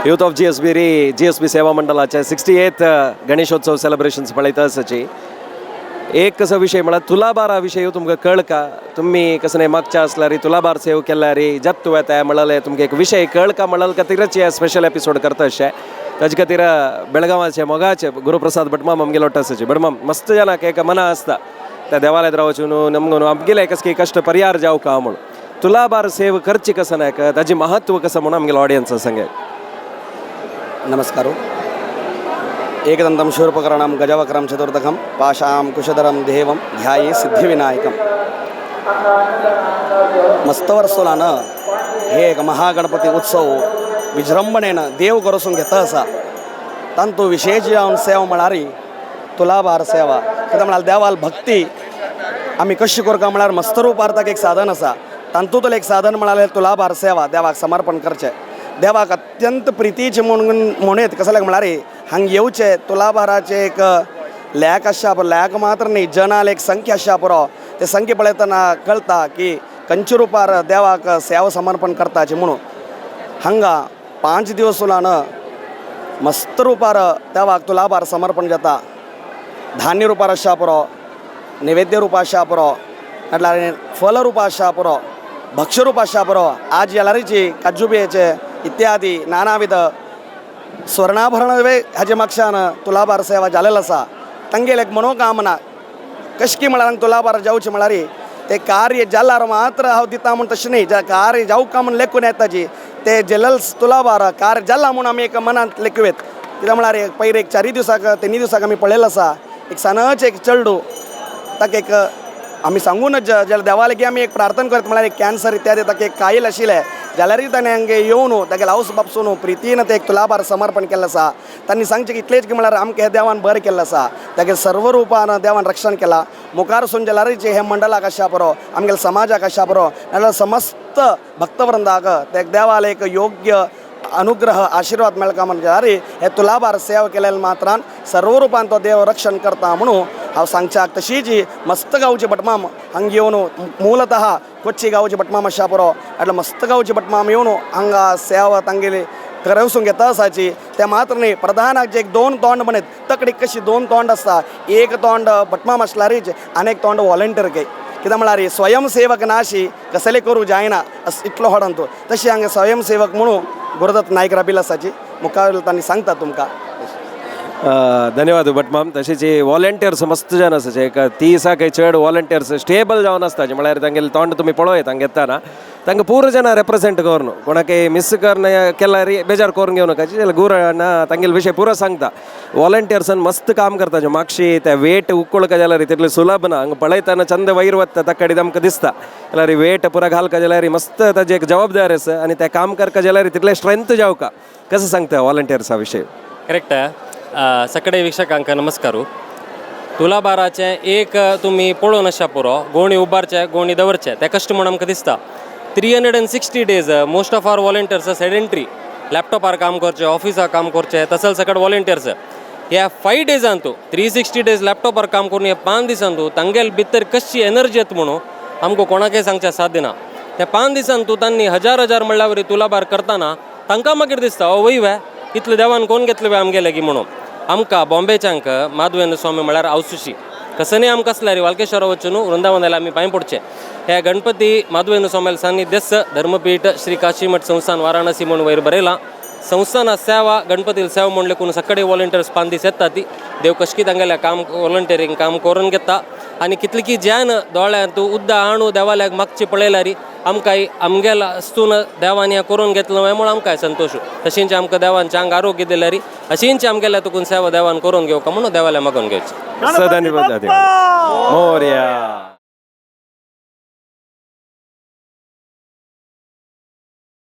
Youth of GSB सेवा मंडळाच्या 68th Ganeshotsav celebrations पळयता आसाची एक कसो विषय म्हळ्यार तुलाबारा विशय तुमकां कळ का तुम्ही कसं नाही मागच्या असल्यार तुलाबार सेव केल्या रे जत तुवें ते म्हळाले तुमकां एक विषय कळ का म्हणाल खातीरच हे स्पेशल एपिसोड करता अशें ताजे खातीर बेळगांवाचे मोगाचे गुरुप्रसाद भटमाम आमगेलो वाटता आसाची भटमाम मस्त जनाक एक मना आसता त्या देवालयात रावचून नमगून आमगेले कसकी कष्ट परिहार जावं का म्हणून तुलाबार सेव करची कसं नाही ताजी महत्व कसं म्हणून आमगेलो ऑडियन्स सांगे नमस्कारो एकदंतं शूर्पकर्णं गजवक्त्रं चतुर्दकं पाशां कुशधरं देवं ध्याये सिद्धिविनायकं मस्तवर्सोलानं हे एक महागणपती उत्सव विजृंभणेनं देव करून घेता असा तांतू विशेष जावन सेवा म्हणारी तुलाबार सेवा कित्याक म्हळ्यार देवाल भक्ती आमी कशी करता म्हळ्यार मस्त रूपार्थाक एक साधन आसा तांतूंतलें एक साधन म्हळ्यार तुलाबार सेवा देवाक समर्पण करचें देवाक अत्यंत प्रितीचे म्हणत कसं म्हळ्यार हांगा येवचे तुलाबाराचे एक लॅक आसच्या पुरो लॅक मात्र न्ही जनाल एक संख्या आसच्या पुरो ते संख्ये पळयतना कळटा की खंयच्या रुपार देवाक सेवा समर्पण करताचे म्हणून हांगा 5 दिवस उलान मस्त रुपार देवाक तुलाबार समर्पण जाता धान्य रुपार आसच्या पुरो नैवेद्य रूप आसच्या पुरो नाटल्यार फल रूप आसच्या पुरो भक्ष्य रूप आसच्या पुरो आज येलारीची काजूबेचे इत्यादी नानाविध स्वर्णाभरण हाजे म्हापशान तुलाबार सेवा जालेलो आसा तांगेले एक मनोकामना कशकी म्हळ्यार तुलाबार जावचे म्हळ्यार ते कार्य जाल्यार मात्र हांव दिता म्हूण तशें न्ही जे कार्य जावं का म्हूण लेखून येताची ते जेल्ले तुलाबार कार्य जाल्ला म्हूण आमी एक मनांत लेखुवेत कित्याक म्हळ्यार पयर एक 4 दिसाक 3 दिसाक आमी पळयलो आसा एक सनच एक चेडू ताका एक आमी सांगूनच जाल्यार देवा लागीं आमी एक प्रार्थना करता म्हळ्यार एक कॅन्सर इत्यादी ताका एक कायल आशिल्लें जाल्यारय ताणें हांगा येवन तागे लावस बापसून प्रितीन ते एक तुलाबार समर्पण केल्लें आसा तांणी सांगचें की इतलेंच की म्हळ्यार आमकां हे देवान बरें केल्लें आसा तागे सर्व रूपान देवान रक्षण केलां मुखार वचून जाल्यारय हे मंडळाक आसच्या पुरो आमगेल्या समाजाक आसच्या पुरो नाल्यार समस्त भक्तवृंदाक ते देवाल एक योग्य अनुग्रह आशीर्वाद मेळका म्हणजे हे तुलाबार सेवा केलेल्या मात्रान सर्व रूपान तो देव रक्षण करता म्हणून हांव सांगच्याक तशीच मस्त गांवची भटमाम हांगा येवन मूलतः कोच्ची गांवची भटमाम आसच्या पुरो એટલે मस्त गांवची भटमाम येवन हांगा सेवा तांगेली करवसून घेता आसाची ते मात्र न्ही प्रधानाक जे एक 2 तोंड म्हणत तकडी कशी 2 तोंड आसता एक तोंड भटमाम आसल्यारच आनीक तोंड वॉलंटियर कित्याक म्हळ्यार स्वयंसेवक नाशी कसले करूं जायना इतलो व्हडा तूं तशी हांगा स्वयंसेवक म्हणून गुरुदत्त नायक राबिल्लो आसाची मुखार तांणी सांगता तुमकां धन्यवाद भटमाम तशेंच वॉलंटियर्स मस्त जन आसाचे एक 30 काही चड वॉलंटियर्स स्टेबल जावन आसताचे म्हळ्यार तांगेले तोंड तुमी पळयत हांगा येताना तांकां पूर्ण जना रेप्रेजेंट करून कोणाकय मिस करन केल्यार बेजार करून घेवं नाका जाल्यार गुरुना तांगेले विशय पुरो सांगता वॉलंटियर्सान मस्त काम करताचे मागशी ते वेट उखोळका जाल्यार तितलें सुलभ ना हांगा पळयतना चंद वयर वता ताका आमकां दिसता जाल्यार वेट पुरा घालका जाल्यार मस्त ताजी एक जबाबदारी आसा आनी ते काम करता जाल्यार तितलें स्ट्रेंथ जावका कसं सांगता वॉलंटियर्सा विशय करेक्ट सगळे वीक्षकांक नमस्कारू तुलाबाराचे एक तुम्ही पळोवन आसच्या पुरो गोवणी उबारचे गोवणी दवरचे ते कश्ट म्हणून आमकां दिसता 360 days most of our volunteers sedentary लॅपटॉपार काम करचे ऑफिसार काम करचे तसल सकट वॉलंटियर्स ह्या 5 डेजांतू 360 days लॅपटॉपार काम करून हे 5 दिसांतू तांगेल भितर कशी एनर्जी येता म्हणून आमकां कोणाकय सांगचें साध्य ना त्या 5 दिसांतू तांणी हजार म्हणल्यार तुलाबार करतना तांकां मागीर दिसता वय वे इतले देवान कोण घेतले वे आमगे लागीं म्हणून आमकां बॉम्बेच्यांक माधवेंद्र स्वामी म्हळ्यार आवसुशी कसं नाही आमकां आसल्यार वालकेश्वर वचून वृंदावन आयला आमी पांय पडचे हे गणपती माधवेंद्र स्वामी सान्निध्यस्थ धर्मपीठ श्री काशीमठ संस्थान वाराणसी म्हणून वयर बरयलां संस्थाना सेवा गणपती सेवा म्हणून लेकून सगळे वॉलंटियर्स 5 दीस येता ती देव कशकी तांगेल्या काम वॉलंटियरींग काम करून घेता आनी कितली की ज्यान दोळ्यांत उद्दा आणू देवाल्याक मागची पळयल्यार आमकां आमगेला आस्तून देवान हें करून घेतलो म्हणून आमकां संतोश तशींच आमकां देवान चांग आरोग्य दिल्यार अशींच आमगेल्या तुकून सेवा देवान करून घेवका म्हणून देवाल्या मागून घेवची धन्यवाद मोरया.